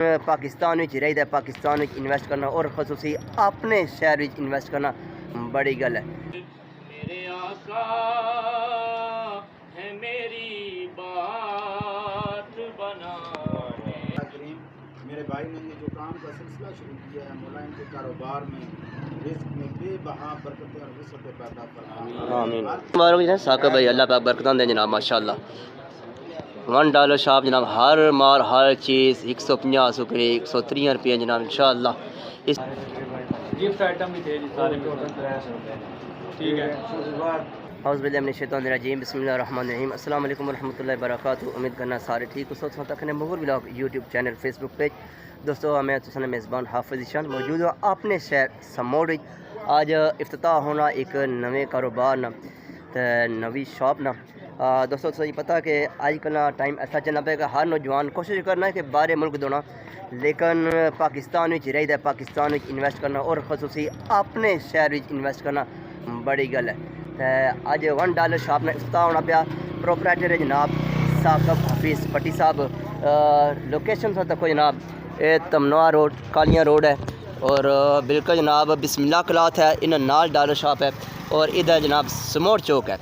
پاکستان رہتا ہے، پاکستان انویسٹ کرنا اور خصوصی اپنے شہر انویسٹ کرنا بڑی گل ہے۔ میرے آقا ہے میری بات بنانے کریم میرے بھائی نے یہ جو کام کا سلسلہ شروع کیا ہے، مولا ان کے کاروبار میں رزق میں بے بہا برکتیں اور وسعت پیدا فرما۔ آمین۔ مبارک جناب ثاقب بھائی، اللہ پاک برکتاں دے جناب، ماشاءاللہ۔ $1 شاپ جناب، ہر مال ہر چیز 150 سکری 130 روپے جناب انشاءاللہ۔ اس گفٹ آئٹم بھی تھے جی سارے ٹھیک ہے۔ اعوذ باللہ من الشیطان الرجیم، بسم اللہ الرحمن الرحیم۔ السلام علیکم ورحمۃ اللہ وبرکاتہ۔ امید کرنا سارے ٹھیک ہو۔ سوچ تک مغور بلاگ یوٹیوب چینل فیس بک پیج دوستو، میں تساں میزبان حافظ ایشان موجود ہوں اپنے شہر سموڑ۔ آج افتتاح ہونا ایک نویں کاروبار نا تے نوی شاپ نا۔ دوستو تساں پتہ کہ آج کل ٹائم ایسا چلنا پے گا، ہر نوجوان کوشش کرنا ہے کہ باہر ملک دونا، لیکن پاکستان رہتا ہے، پاکستان انویسٹ کرنا اور خصوصی اپنے شہر انویسٹ کرنا بڑی گل ہے۔ اج $1 شاپ نے افتتاح ہونا پیا۔ پروپرائٹر جناب ثاقب حفیظ پٹی صاحب۔ لوکیشن سے تکو جناب، یہ تمنوا روڈ کالیاں روڈ ہے، اور بالکل جناب بسم اللہ کلاتھ ہے، ان $1 شاپ ہے، اور ادھر جناب سموڑ چوک ہے،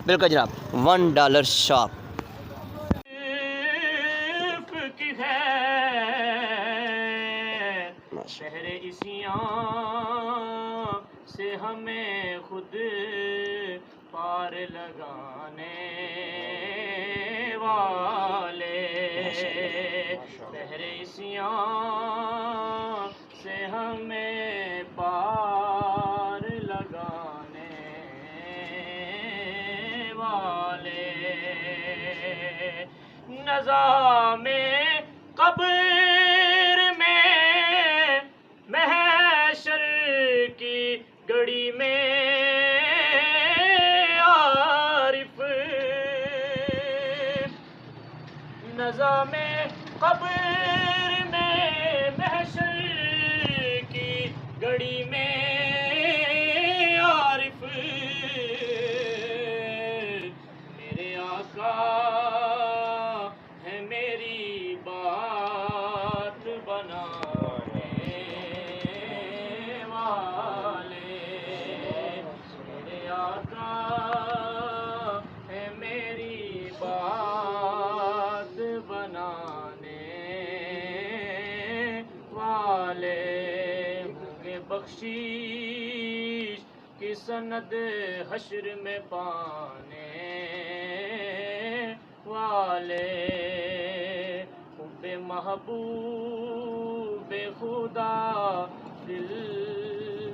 بالکل جناب $1 شاپ۔ کی ہے شہر اسیاں سے ہمیں خود پار لگانے والے، شہر اسیاں سے ہمیں پار لگانے والے، نظام قبر میں محشر کی گڑی میں عارف، نظام قبر میں محشر کی گڑی میں عارف، میرے آقا ہے میری بات بنانے والے، میرے آقا ہے میری بات بنانے والے، کہ بخشش کی سند حشر میں پانے والے، حب محبوب خدا دل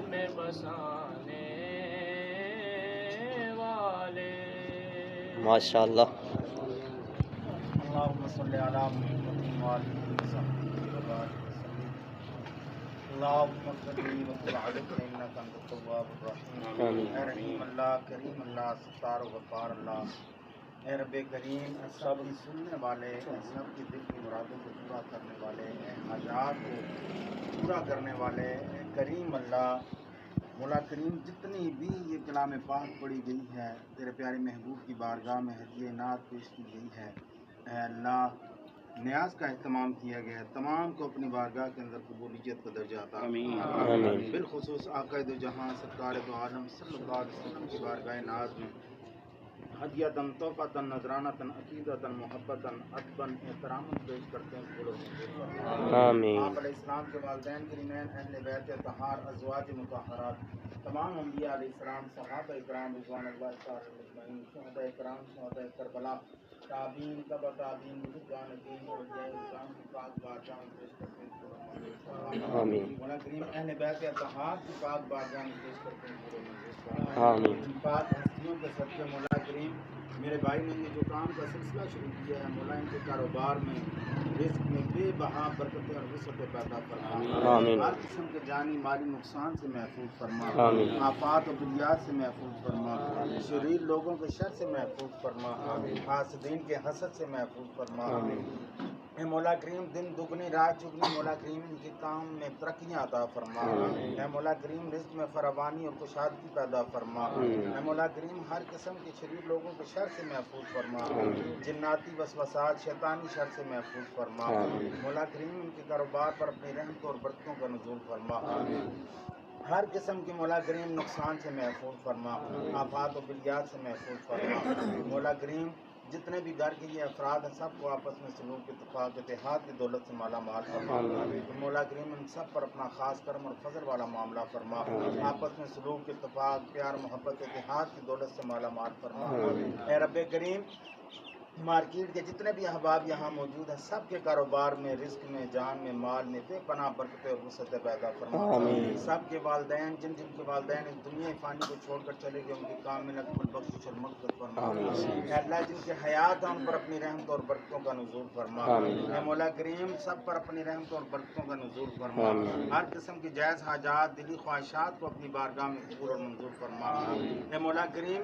میں بسانے والے۔ ماشاءاللہ۔ اللهم صل على محمد وآله وصحبه وبارك وسلم۔ اللهم صل وسلم عليك انك انت التواب الرحيم۔ اے رحیم اللہ، کریم اللہ، ستار و غفار اللہ، اے رب کریم، اے سب کی سننے والے، اے سب کی دل کی مرادوں کو پورا کرنے والے، اے حاجات کو پورا کرنے والے، اے کریم اللہ، مولا کریم، جتنی بھی یہ کلام پاک پڑھی گئی ہے تیرے پیارے محبوب کی بارگاہ میں ہدیہ نعت پیش کی گئی ہے، اے اللہ، نیاز کا اہتمام کیا گیا ہے، تمام کو اپنی بارگاہ کے اندر قبولیت کا درجہ عطا فرما۔ بالخصوص عقائد و جہاں سرکار دو عالم صلی اللہ علیہ وسلم کی بارگاہ ناز میں ہدیتاً تحفتاً نذرانتاً عقیدتاً محبتاً ادباً احتراماً پیش کرتے ہیں، بولو آمین۔ آپ علیہ السلام کے والدین کریمین، اہل بیت اطہار، ازواج مطہرات، تمام انبیاء علیہ السلام، صحابہ اکرام رضوان اللہ تعالی اجمعین، شہداء اکرام، شہداء کربلا، تابعین، تبع تابعین، مجاہدین اور اولیاء کرام کی پاک بارگاہ میں پیش کرتے ہیں، آمین۔ مولا کریم اہل بیت اطہار کی پاک بارگاہ میں پیش کرتے ہیں، آمین۔ ان پاک ہستیوں کے صدقے مولا کریم میرے بھائی نے یہ جو کام کا سلسلہ شروع کیا ہے، مولا ان کے کاروبار میں رزق میں بے بہا برکتیں اور وسعت پیدا فرما، آمین۔ ہر قسم کے جانی مالی نقصان سے محفوظ فرما، آمین۔ آفات و بلیات سے محفوظ فرما، شریر لوگوں کے شر سے محفوظ فرما، حاسدین کے حسد سے محفوظ فرما، اے مولا کریم دن دگنی رات چگنی مولا کریم ان کے کام میں ترقیاں عطا فرما. اے مولا کریم رزق میں فراوانی اور کشادگی پیدا فرما. اے مولا کریم ہر قسم کے شریر لوگوں کے شر سے محفوظ فرما. جناتی وسوسات شیطانی شر سے محفوظ فرما. مولا کریم ان کے کاروبار پر اپنی رحمت اور برکتوں کا نزول فرما. ہر قسم کی مولا کریم نقصان سے محفوظ فرما. آفات و بلیات سے محفوظ فرما. مولا کریم جتنے بھی گھر کے یہ افراد ہیں سب کو آپس میں سلوک اتفاق اتحاد کی دولت سے مالا مال فرما. مولا کریم ان سب پر اپنا خاص کرم اور فضل والا معاملہ فرما. آپس میں سلوک اتفاق پیار محبت اتحاد کی دولت سے مالا مال فرما. اے رب کریم مارکیٹ کے جتنے بھی احباب یہاں موجود ہیں سب کے کاروبار میں رزق میں جان میں مال میں بے پناہ برکتیں اور وسعتیں پیدا فرما. سب کے والدین جن جن کے والدین اس دنیا فانی کو چھوڑ کر چلے گئے ان کے کام میں نقبل بخشش اور مغفرت فرما. اے اللہ جن کے حیات ہیں ان پر اپنی رحمت اور برکتوں کا نزول فرما. اے مولا کریم سب پر اپنی رحمت اور برکتوں کا نزول فرما. ہر قسم کی جائز حاجات دلی خواہشات کو اپنی بارگاہ میں قبول اور منظور فرما. اے مولا کریم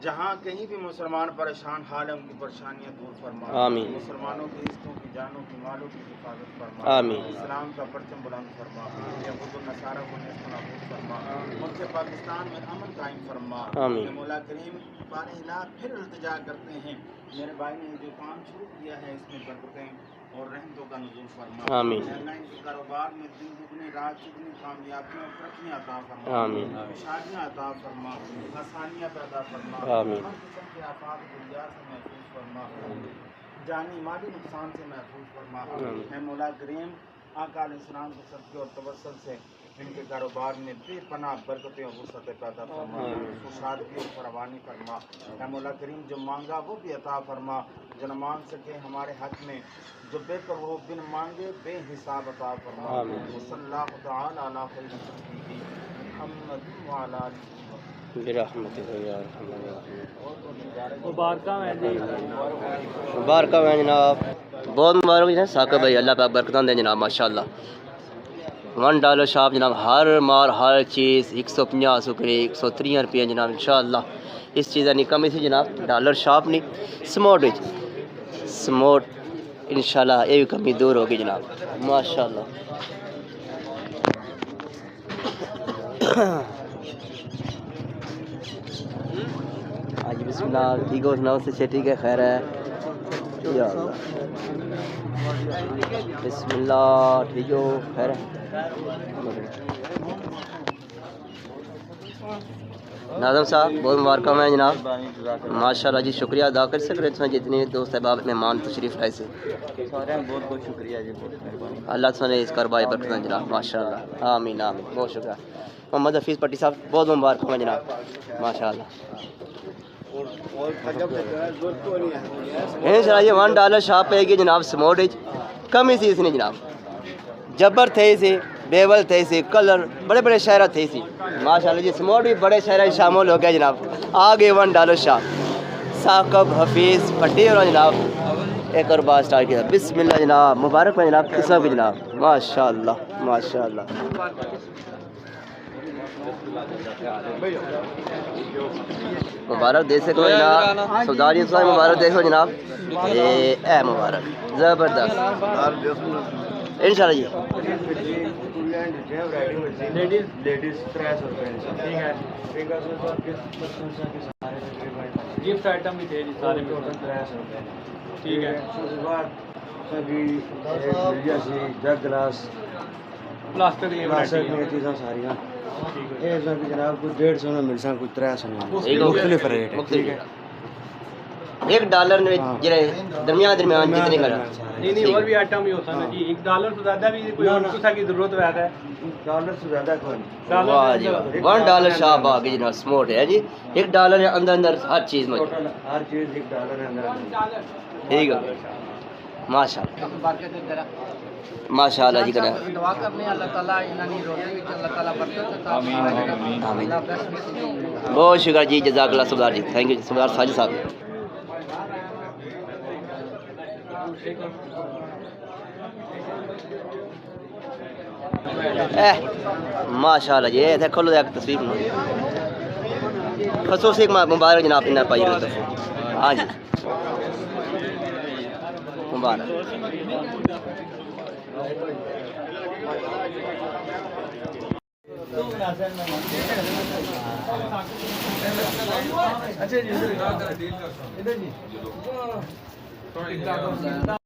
جہاں کہیں بھی مسلمان پریشان حال ہے ان کی پریشانیاں دور فرما. مسلمانوں کی عزتوں کی جانوں کی مالوں کی حفاظت فرما. اسلام کا پرچم بلند فرما. یہود و نصارہ کو نیست و نابود فرما. ملک پاکستان میں امن قائم فرما. مولا کریم بار الہ پھر التجا کرتے ہیں میرے بھائی نے جو کام شروع کیا ہے اس میں برکتیں اور رحمتوں کا نزول فرما. اللہ ان کے کاروبار میں دن دگنی رات چگنی کامیابیوں اور ترقیاں عطا فرما. شادیاں عطا فرما. آسانیاں پیدا فرما. ہر قسم کے آفات بلیات سے محفوظ فرما. جانی مالی نقصان سے محفوظ فرما. اے مولا کریم آقا علیہ السلام کے صدقے اور توسل سے ان کے کاروبار میں بے پناہ برکتیں اور وسعتیں پیدا فرما. کشادگی اور فراوانی فرما. اے مولا کریم جو مانگا وہ بھی عطا فرما. جو نہ مانگ سکے ہمارے حق میں جو بے پر وہ بن مانگے بے حساب عطا فرما. صلی اللہ تعالی علی خیر خلقہ محمد وعلی آلہ مبارکہ میں جی مبارکہ میں جناب بہت مبارک جناب ثاقب بھائی اللہ پاک برکتاں دیں جناب ماشاءاللہ. $1 شاپ جناب ہر مال ہر چیز 150 سکری 130 روپے جناب انشاءاللہ. اس چیز نہیں کمی تھی جناب ڈالر شاپ نہیں سموٹ سموٹ انشاءاللہ یہ بھی کمی دور ہوگی جناب ماشاءاللہ. آج بسم اللہ ٹھیک ہو سناؤ سے ٹھیک ہے خیر ہے یا اللہ. بسم اللہ ٹھیک ہو خیر ہے. ناظم صاحب بہت مبارکہ میں جناب ماشاءاللہ جی. شکریہ ادا کر سک رہے ہیں جتنے دوست احباب مہمان تشریف لائے سے بہت بہت شکریہ جی. اللہ تعالیٰ نے اس کاربائی برکتاں جناب ماشاءاللہ آمین آمین. بہت شکریہ محمد حفیظ پٹی صاحب بہت مبارکہ میں جناب ماشاءاللہ. انشاءاللہ یہ $1 شاپ ہے کہ جناب سموٹ کمی سی اس نے جناب جبر تھے سی بیول تھے سی کلر بڑے بڑے شہرہ تھے سی ماشاءاللہ جی. سموٹ بھی بڑے شہرہ شامل ہو گیا جناب. آگے $1 شاپ ثاقب حفیظ پٹی اور جناب ایک اور بات سٹارٹ کیا. بسم اللہ جناب مبارک میں جناب کس طرح کی جناب ماشاءاللہ ماشاءاللہ. مبارک دے سکو جناب سوداری صاحب مبارک دیکھو جناب اے مبارک زبردست انشاءاللہ جی. لیڈیز 300 روپے ٹھیک ہے. گفٹ آئٹم بھی تھے جی سارے 300 روپے ٹھیک ہے. جگ گلاس پلاسٹک میں چیزاں ساریاں یہ جناب کچھ 150 میں مل سن کچھ 300 میں مختلف ریٹ ہے. ٹھیک ہے. $1 میں جڑے درمیان جتنے کا نہیں اور بھی آئٹم بھی ہوتا ہے جی. $1 سے زیادہ بھی کوئی کسا کی ضرورت ہے $1 سے زیادہ کوئی واہ جی $1 شاپ آ گئی جناب سموٹ ہے جی. $1 ہے اندر ہر چیز میں ہر چیز $1 ہے اندر ٹھیک ہے ماشاءاللہ ماشاءاللہ جی کریں دعا کرنے اللہ تعالیٰ انہاں روزی وچ اللہ تعالیٰ برکت عطا فرمائے. آمین. بہت شکریہ جی جزاک اللہ سبحان جی. تھینک یو سبحان ساجد صاحب. ماشاءاللہ جی یہ کھولو ایک تصویر خصوصی مبارک جناب انہیں پائی ہاں جی مبارک. اچھا جی